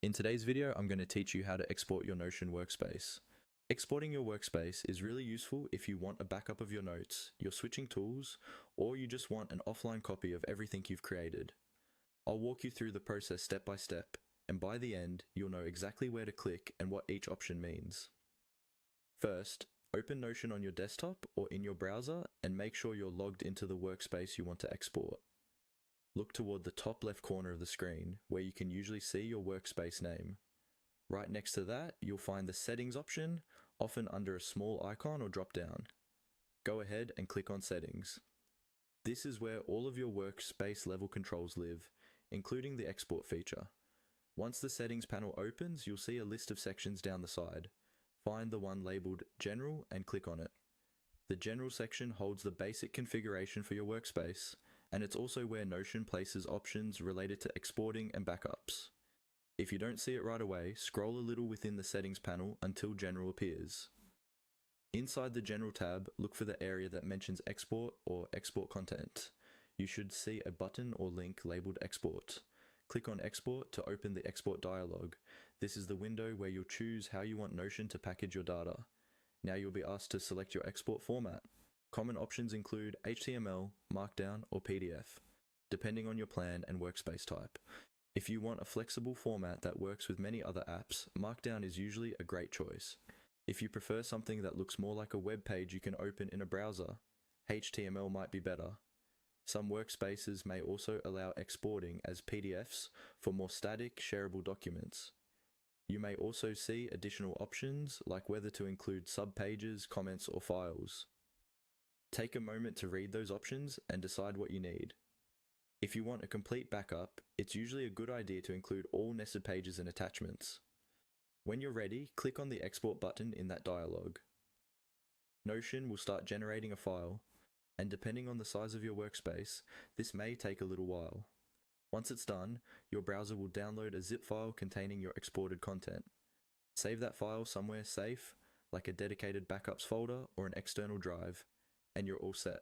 In today's video, I'm going to teach you how to export your Notion workspace. Exporting your workspace is really useful if you want a backup of your notes, you're switching tools, or you just want an offline copy of everything you've created. I'll walk you through the process step by step, and by the end, you'll know exactly where to click and what each option means. First, open Notion on your desktop or in your browser and make sure you're logged into the workspace you want to export. Look toward the top left corner of the screen, where you can usually see your workspace name. Right next to that, you'll find the Settings option, often under a small icon or drop-down. Go ahead and click on Settings. This is where all of your workspace level controls live, including the export feature. Once the Settings panel opens, you'll see a list of sections down the side. Find the one labeled General and click on it. The General section holds the basic configuration for your workspace, and it's also where Notion places options related to exporting and backups. If you don't see it right away, scroll a little within the Settings panel until General appears. Inside the General tab, look for the area that mentions Export or Export Content. You should see a button or link labeled Export. Click on Export to open the Export dialog. This is the window where you'll choose how you want Notion to package your data. Now you'll be asked to select your export format. Common options include HTML, Markdown, or PDF, depending on your plan and workspace type. If you want a flexible format that works with many other apps, Markdown is usually a great choice. If you prefer something that looks more like a web page you can open in a browser, HTML might be better. Some workspaces may also allow exporting as PDFs for more static, shareable documents. You may also see additional options like whether to include subpages, comments, or files. Take a moment to read those options and decide what you need. If you want a complete backup, it's usually a good idea to include all nested pages and attachments. When you're ready, click on the Export button in that dialog. Notion will start generating a file, and depending on the size of your workspace, this may take a little while. Once it's done, your browser will download a zip file containing your exported content. Save that file somewhere safe, like a dedicated backups folder or an external drive, and you're all set.